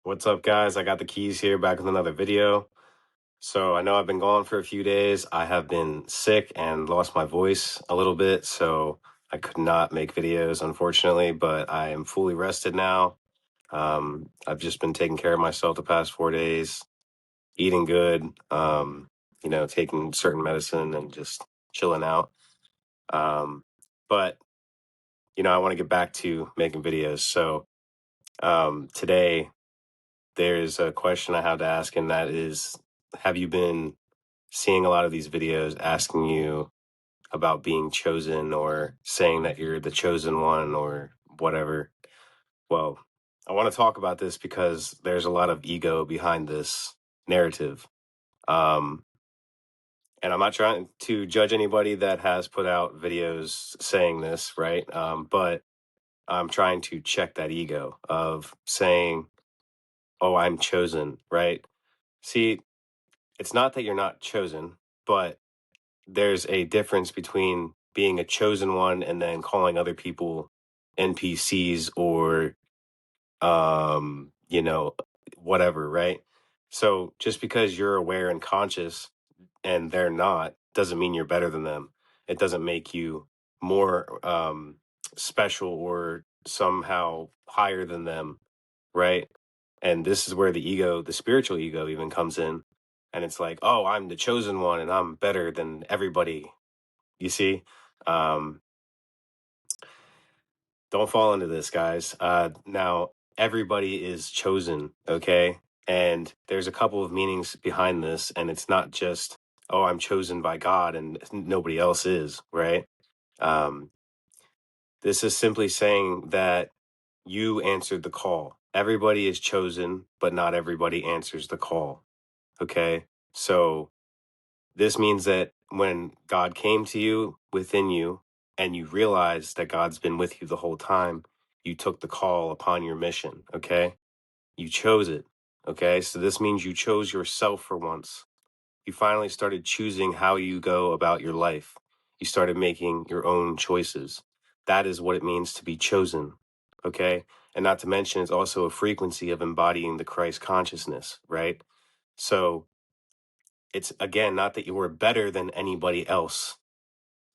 What's up, guys? I got the keys here back with another video. So I know I've been gone for a few days. I have been sick and lost my voice a little bit, so I could not make videos, unfortunately, but I am fully rested now. I've just been taking care of myself the past 4 days, eating good, taking certain medicine and just chilling out. But, I want to get back to making videos. So today, there's a question I have to ask, and that is, have you been seeing a lot of these videos asking you about being chosen or saying that you're the chosen one or whatever? Well, I want to talk about this because there's a lot of ego behind this narrative. Um, and I'm not trying to judge anybody that has put out videos saying this, right? But I'm trying to check that ego of saying, oh, I'm chosen, right? See, it's not that you're not chosen, but there's a difference between being a chosen one and then calling other people NPCs or um, you know, whatever, right? So just because you're aware and conscious and they're not doesn't mean you're better than them. It doesn't make you more special or somehow higher than them, right? And this is where the ego, the spiritual ego, even comes in. And it's like, oh, I'm the chosen one and I'm better than everybody. You see? Um, don't fall into this, guys. Now, everybody is chosen, okay? And there's a couple of meanings behind this. And it's not just, oh, I'm chosen by God and nobody else is, right? Um, this is simply saying that you answered the call. Everybody is chosen, but not everybody answers the call. Okay. So this means that when God came to you within you and you realize that God's been with you the whole time, you took the call upon your mission. Okay. You chose it. Okay. So this means you chose yourself for once. You finally started choosing how you go about your life. You started making your own choices. That is what it means to be chosen. Okay. And not to mention, it's also a frequency of embodying the Christ consciousness, right? So it's again, not that you were better than anybody else.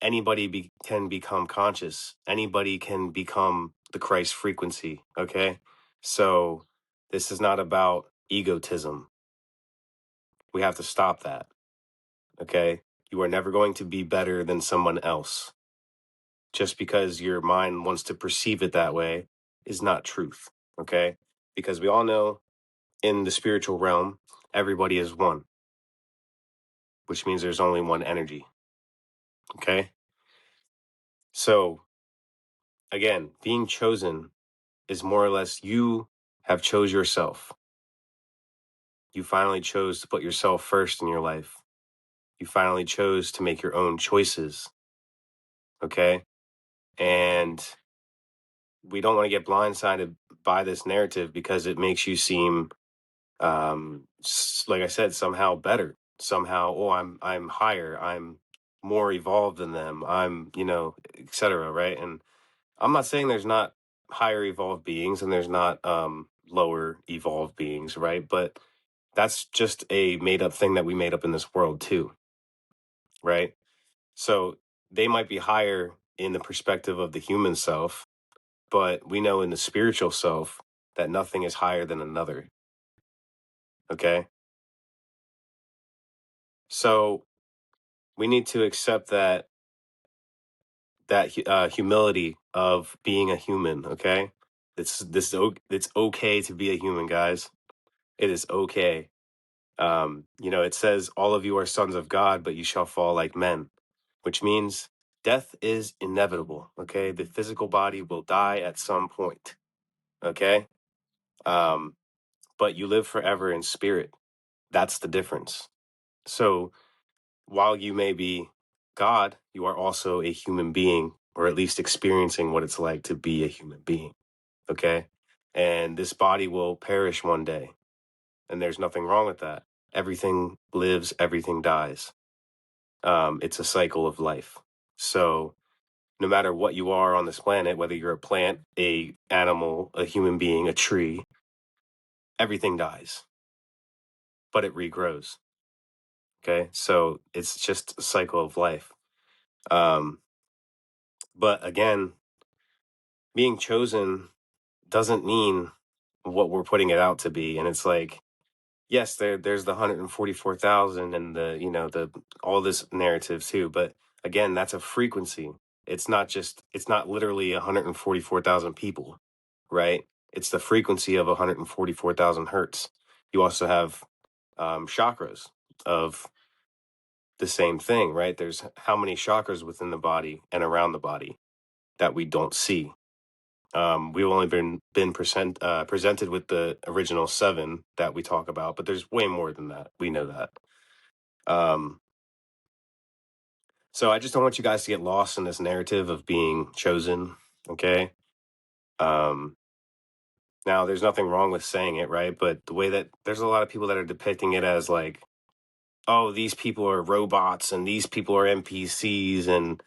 Anybody can become conscious. Anybody can become the Christ frequency. Okay. So this is not about egotism. We have to stop that. Okay. You are never going to be better than someone else. Just because your mind wants to perceive it that way is not truth. Okay. Because we all know in the spiritual realm, everybody is one, which means there's only one energy. Okay. So again, being chosen is more or less you have chose yourself. You finally chose to put yourself first in your life. You finally chose to make your own choices. Okay. And we don't want to get blindsided by this narrative because it makes you seem, like I said, somehow better. Somehow, oh, I'm higher. I'm more evolved than them. I'm, etc. Right. And I'm not saying there's not higher evolved beings and there's not lower evolved beings, right? But that's just a made up thing that we made up in this world too, right? So they might be higher in the perspective of the human self, but we know in the spiritual self that nothing is higher than another. Okay. So we need to accept that humility of being a human. Okay. It's okay to be a human, guys. It is okay. It says, all of you are sons of God, but you shall fall like men, which means death is inevitable. Okay. The physical body will die at some point. Okay. Um, but you live forever in spirit. That's the difference. So while you may be God, you are also a human being, or at least experiencing what it's like to be a human being. Okay. And this body will perish one day. And there's nothing wrong with that. Everything lives, everything dies. It's a cycle of life. So no matter what you are on this planet, whether you're a plant, a animal, a human being, a tree, everything dies, but it regrows. Okay, so it's just a cycle of life. But again, being chosen doesn't mean what we're putting it out to be. And it's like, yes, there's the 144,000 and the, the all this narrative too. But again, that's a frequency. It's not literally 144,000 people, right? It's the frequency of 144,000 hertz. You also have chakras of the same thing, right? There's how many chakras within the body and around the body that we don't see. We've only been presented with the original 7 that we talk about, but there's way more than that. We know that. So I just don't want you guys to get lost in this narrative of being chosen. Okay. Um, Now there's nothing wrong with saying it, right? But the way that there's a lot of people that are depicting it as like, oh, these people are robots and these people are NPCs and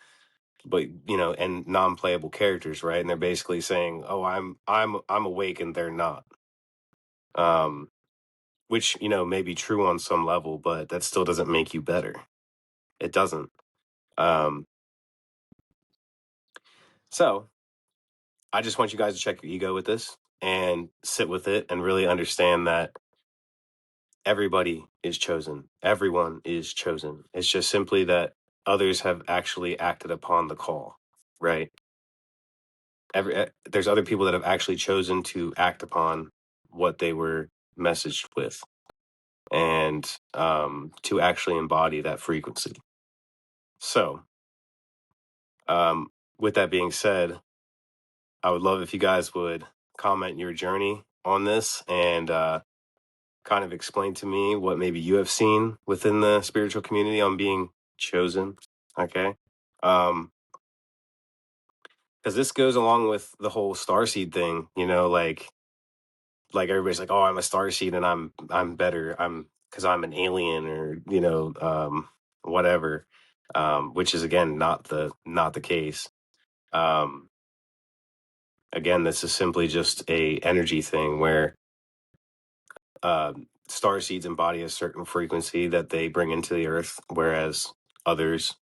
and non-playable characters, right? And they're basically saying, oh, I'm awake and they're not. Um, which may be true on some level, but that still doesn't make you better. It doesn't. um so I just want you guys to check your ego with this and sit with it and really understand that everybody is chosen. Everyone is chosen. It's just simply that others have actually acted upon the call, right? There's other people that have actually chosen to act upon what they were messaged with, and to actually embody that frequency. So with that being said, I would love if you guys would comment your journey on this and kind of explain to me what maybe you have seen within the spiritual community on being chosen. Okay. Because this goes along with the whole starseed thing, like everybody's like, oh, I'm a starseed and I'm better. I'm because I'm an alien or, whatever. Which is again not the case. Um, Again, this is simply just a energy thing where star seeds embody a certain frequency that they bring into the earth, whereas others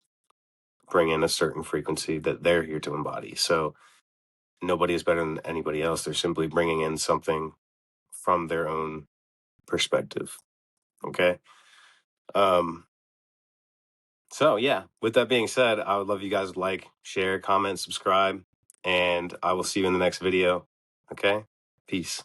bring in a certain frequency that they're here to embody. So nobody is better than anybody else. They're simply bringing in something from their own perspective. Okay. Um, so yeah, with that being said, I would love you guys to like, share, comment, subscribe, and I will see you in the next video. Okay. Peace.